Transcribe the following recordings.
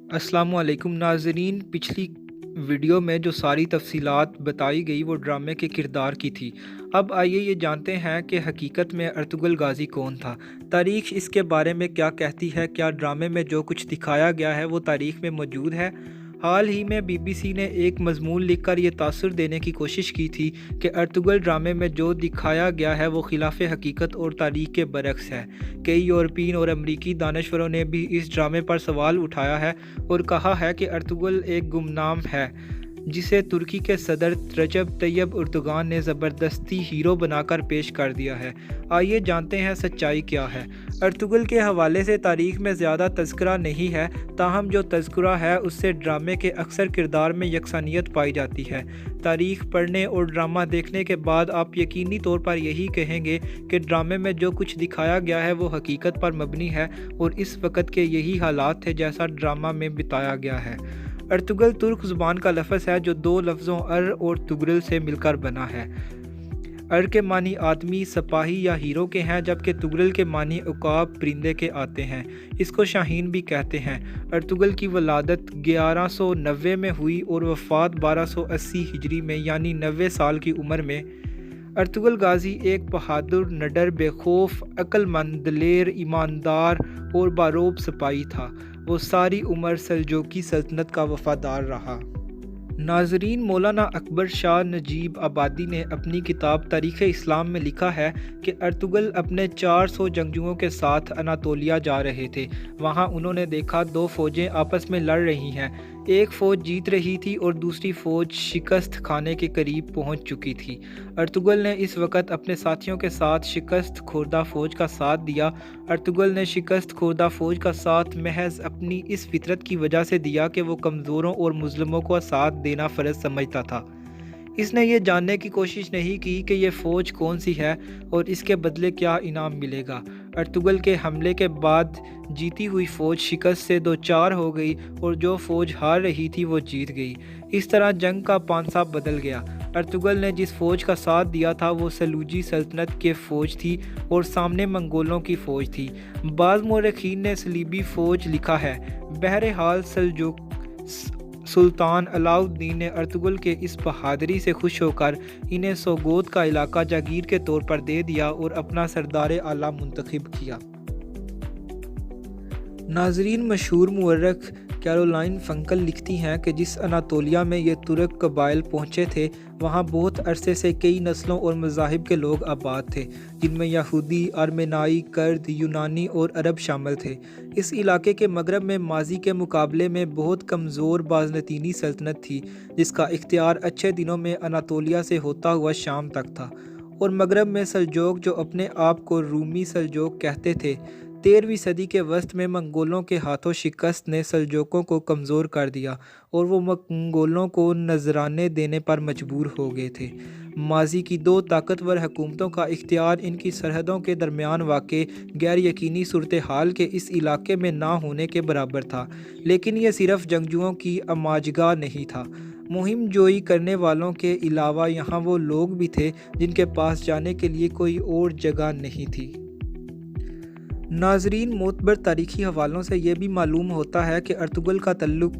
السلام علیکم ناظرین، پچھلی ویڈیو میں جو ساری تفصیلات بتائی گئی وہ ڈرامے کے کردار کی تھی۔ اب آئیے یہ جانتے ہیں کہ حقیقت میں ارطغرل غازی کون تھا۔ تاریخ اس کے بارے میں کیا کہتی ہے؟ کیا ڈرامے میں جو کچھ دکھایا گیا ہے وہ تاریخ میں موجود ہے؟ حال ہی میں BBC نے ایک مضمون لکھ کر یہ تاثر دینے کی کوشش کی تھی کہ ارطغرل ڈرامے میں جو دکھایا گیا ہے وہ خلاف حقیقت اور تاریخ کے برعکس ہے۔ کئی یورپین اور امریکی دانشوروں نے بھی اس ڈرامے پر سوال اٹھایا ہے اور کہا ہے کہ ارطغرل ایک گمنام ہے جسے ترکی کے صدر رجب طیب اردوغان نے زبردستی ہیرو بنا کر پیش کر دیا ہے۔ آئیے جانتے ہیں سچائی کیا ہے۔ ارطغرل کے حوالے سے تاریخ میں زیادہ تذکرہ نہیں ہے، تاہم جو تذکرہ ہے اس سے ڈرامے کے اکثر کردار میں یکسانیت پائی جاتی ہے۔ تاریخ پڑھنے اور ڈرامہ دیکھنے کے بعد آپ یقینی طور پر یہی کہیں گے کہ ڈرامے میں جو کچھ دکھایا گیا ہے وہ حقیقت پر مبنی ہے اور اس وقت کے یہی حالات تھے جیسا ڈرامہ میں بتایا گیا ہے۔ ارطغرل ترک زبان کا لفظ ہے جو دو لفظوں ار اور تغرل سے مل کر بنا ہے۔ ار کے معنی آدمی، سپاہی یا ہیرو کے ہیں، جبکہ تغرل کے معنی عقاب، پرندے کے آتے ہیں۔ اس کو شاہین بھی کہتے ہیں۔ ارطغرل کی ولادت 1190 میں ہوئی اور وفات 1280 ہجری میں، یعنی 90 سال کی عمر میں۔ ارطغرل غازی ایک بہادر، نڈر، بے خوف، عقل مند، دلیر، ایماندار اور باروب سپاہی تھا۔ وہ ساری عمر سلجوقی سلطنت کا وفادار رہا۔ ناظرین، مولانا اکبر شاہ نجیب آبادی نے اپنی کتاب تاریخ اسلام میں لکھا ہے کہ ارطغرل اپنے 400 جنگجوؤں کے ساتھ اناطولیہ جا رہے تھے۔ وہاں انہوں نے دیکھا دو فوجیں آپس میں لڑ رہی ہیں۔ ایک فوج جیت رہی تھی اور دوسری فوج شکست کھانے کے قریب پہنچ چکی تھی۔ ارطغرل نے اس وقت اپنے ساتھیوں کے ساتھ شکست خوردہ فوج کا ساتھ دیا۔ ارطغرل نے شکست خوردہ فوج کا ساتھ محض اپنی اس فطرت کی وجہ سے دیا کہ وہ کمزوروں اور مظلوموں کو ساتھ دینا فرض سمجھتا تھا۔ اس نے یہ جاننے کی کوشش نہیں کی کہ یہ فوج کون سی ہے اور اس کے بدلے کیا انعام ملے گا۔ ارطغرل کے حملے کے بعد جیتی ہوئی فوج شکست سے دوچار ہو گئی اور جو فوج ہار رہی تھی وہ جیت گئی۔ اس طرح جنگ کا پانسا بدل گیا۔ ارطغرل نے جس فوج کا ساتھ دیا تھا وہ سلجوقی سلطنت کی فوج تھی اور سامنے منگولوں کی فوج تھی۔ بعض مورخین نے صلیبی فوج لکھا ہے۔ بہرحال سلطان علاء الدین نے ارطغرل کے اس بہادری سے خوش ہو کر انہیں سوگوت کا علاقہ جاگیر کے طور پر دے دیا اور اپنا سردار اعلیٰ منتخب کیا۔ ناظرین، مشہور مورخ کیرولائن فنکل لکھتی ہیں کہ جس اناطولیہ میں یہ ترک قبائل پہنچے تھے وہاں بہت عرصے سے کئی نسلوں اور مذاہب کے لوگ آباد تھے، جن میں یہودی، ارمینائی، کرد، یونانی اور عرب شامل تھے۔ اس علاقے کے مغرب میں ماضی کے مقابلے میں بہت کمزور بازنطینی سلطنت تھی، جس کا اختیار اچھے دنوں میں اناطولیہ سے ہوتا ہوا شام تک تھا، اور مغرب میں سلجوق جو اپنے آپ کو رومی سلجوق کہتے تھے۔ 13ویں صدی کے وسط میں منگولوں کے ہاتھوں شکست نے سلجوقوں کو کمزور کر دیا اور وہ منگولوں کو نذرانے دینے پر مجبور ہو گئے تھے۔ ماضی کی دو طاقتور حکومتوں کا اختیار ان کی سرحدوں کے درمیان واقع غیر یقینی صورتحال کے اس علاقے میں نہ ہونے کے برابر تھا، لیکن یہ صرف جنگجوؤں کی اماجگاہ نہیں تھا۔ مہم جوئی کرنے والوں کے علاوہ یہاں وہ لوگ بھی تھے جن کے پاس جانے کے لیے کوئی اور جگہ نہیں تھی۔ ناظرین، معتبر تاریخی حوالوں سے یہ بھی معلوم ہوتا ہے کہ ارطغرل کا تعلق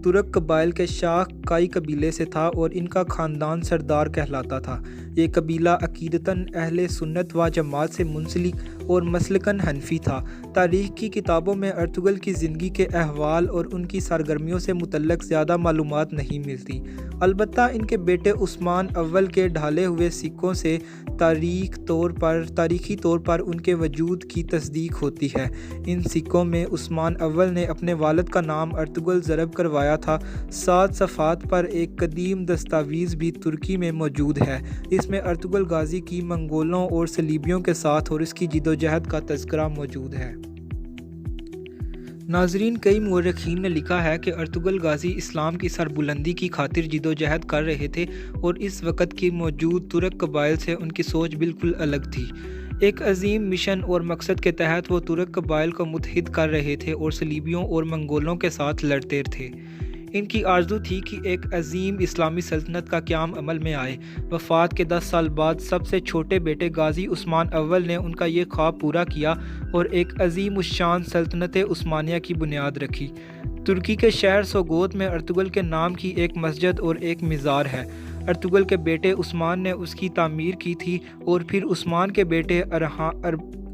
ترک قبائل کے شاہ کائی قبیلے سے تھا اور ان کا خاندان سردار کہلاتا تھا۔ یہ قبیلہ عقیدتاً اہل سنت و جماعت سے منسلک اور مسلکاً حنفی تھا۔ تاریخ کی کتابوں میں ارطغرل کی زندگی کے احوال اور ان کی سرگرمیوں سے متعلق زیادہ معلومات نہیں ملتی، البتہ ان کے بیٹے عثمان اول کے ڈھالے ہوئے سکوں سے تاریخی طور پر ان کے وجود کی تصدیق ہوتی ہے۔ ان سکوں میں عثمان اول نے اپنے والد کا نام ارطغرل ضرب کروایا تھا۔ 7 صفحات پر ایک قدیم دستاویز بھی ترکی میں موجود ہے، اس میں ارطغرل غازی کی منگولوں اور صلیبیوں کے ساتھ اور اس کی جدوجہد کا تذکرہ موجود ہے۔ ناظرین، کئی مورخین نے لکھا ہے کہ ارطغرل غازی اسلام کی سربلندی کی خاطر جدوجہد کر رہے تھے اور اس وقت کی موجود ترک قبائل سے ان کی سوچ بالکل الگ تھی۔ ایک عظیم مشن اور مقصد کے تحت وہ ترک قبائل کو متحد کر رہے تھے اور صلیبیوں اور منگولوں کے ساتھ لڑتے تھے۔ ان کی آرزو تھی کہ ایک عظیم اسلامی سلطنت کا قیام عمل میں آئے۔ وفات کے 10 سال بعد سب سے چھوٹے بیٹے غازی عثمان اول نے ان کا یہ خواب پورا کیا اور ایک عظیم الشان سلطنت عثمانیہ کی بنیاد رکھی۔ ترکی کے شہر سوگوت میں ارطغرل کے نام کی ایک مسجد اور ایک مزار ہے۔ ارطغرل کے بیٹے عثمان نے اس کی تعمیر کی تھی اور پھر عثمان کے بیٹے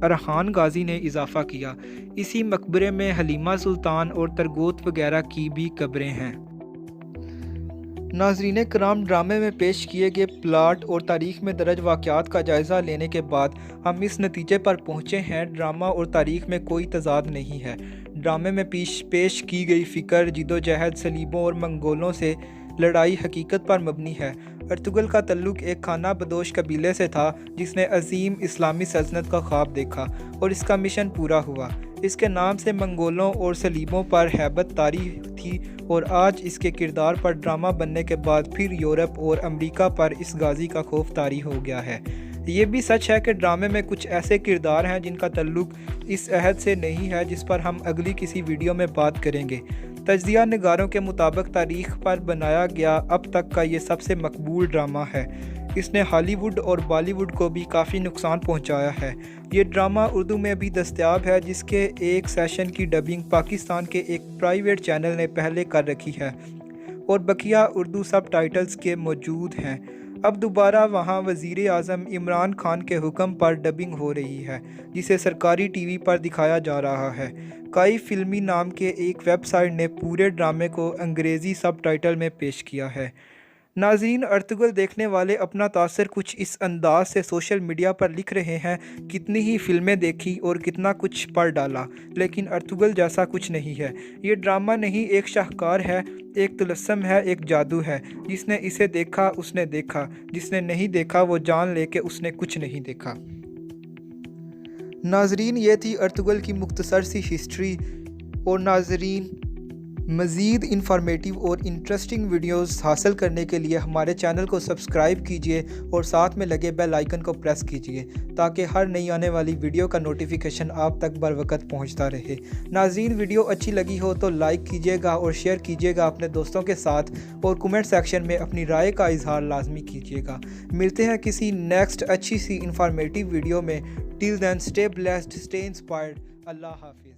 ارحان غازی نے اضافہ کیا۔ اسی مقبرے میں حلیمہ سلطان اور ترگوت وغیرہ کی بھی قبریں ہیں۔ ناظرین کرام، ڈرامے میں پیش کیے گئے پلاٹ اور تاریخ میں درج واقعات کا جائزہ لینے کے بعد ہم اس نتیجے پر پہنچے ہیں ڈرامہ اور تاریخ میں کوئی تضاد نہیں ہے۔ ڈرامے میں پیش کی گئی فکر، جدوجہد صلیبوں اور منگولوں سے لڑائی حقیقت پر مبنی ہے۔ ارطغرل کا تعلق ایک خانہ بدوش قبیلے سے تھا جس نے عظیم اسلامی سلطنت کا خواب دیکھا اور اس کا مشن پورا ہوا۔ اس کے نام سے منگولوں اور صلیبوں پر ہیبت طاری تھی اور آج اس کے کردار پر ڈرامہ بننے کے بعد پھر یورپ اور امریکہ پر اس غازی کا خوف طاری ہو گیا ہے۔ یہ بھی سچ ہے کہ ڈرامے میں کچھ ایسے کردار ہیں جن کا تعلق اس عہد سے نہیں ہے، جس پر ہم اگلی کسی ویڈیو میں بات کریں گے۔ تجزیہ نگاروں کے مطابق تاریخ پر بنایا گیا اب تک کا یہ سب سے مقبول ڈرامہ ہے۔ اس نے ہالی ووڈ اور بالی ووڈ کو بھی کافی نقصان پہنچایا ہے۔ یہ ڈرامہ اردو میں بھی دستیاب ہے، جس کے ایک سیشن کی ڈبنگ پاکستان کے ایک پرائیویٹ چینل نے پہلے کر رکھی ہے اور بقیہ اردو سب ٹائٹلز کے موجود ہیں۔ اب دوبارہ وہاں وزیر اعظم عمران خان کے حکم پر ڈبنگ ہو رہی ہے، جسے سرکاری ٹی وی پر دکھایا جا رہا ہے۔ کائی فلمی نام کے ایک ویب سائٹ نے پورے ڈرامے کو انگریزی سب ٹائٹل میں پیش کیا ہے۔ ناظرین، ارطغرل دیکھنے والے اپنا تاثر کچھ اس انداز سے سوشل میڈیا پر لکھ رہے ہیں: کتنی ہی فلمیں دیکھی اور کتنا کچھ پڑھ ڈالا، لیکن ارطغرل جیسا کچھ نہیں ہے۔ یہ ڈرامہ نہیں، ایک شاہکار ہے، ایک طلسم ہے، ایک جادو ہے۔ جس نے اسے دیکھا اس نے دیکھا، جس نے نہیں دیکھا وہ جان لے کہ اس نے کچھ نہیں دیکھا۔ ناظرین، یہ تھی ارطغرل کی مختصر سی ہسٹری۔ اور ناظرین، مزید انفارمیٹیو اور انٹرسٹنگ ویڈیوز حاصل کرنے کے لیے ہمارے چینل کو سبسکرائب کیجیے اور ساتھ میں لگے بیل آئیکن کو پریس کیجیے تاکہ ہر نئی آنے والی ویڈیو کا نوٹیفیکیشن آپ تک بر وقت پہنچتا رہے۔ ناظرین، ویڈیو اچھی لگی ہو تو لائک کیجیے گا اور شیئر کیجیے گا اپنے دوستوں کے ساتھ، اور کمنٹ سیکشن میں اپنی رائے کا اظہار لازمی کیجیے گا۔ ملتے ہیں کسی نیکسٹ اچھی سی انفارمیٹیو ویڈیو میں۔ ٹل دین، اسٹے بلیسڈ، اسٹے انسپائرڈ۔ اللہ حافظ۔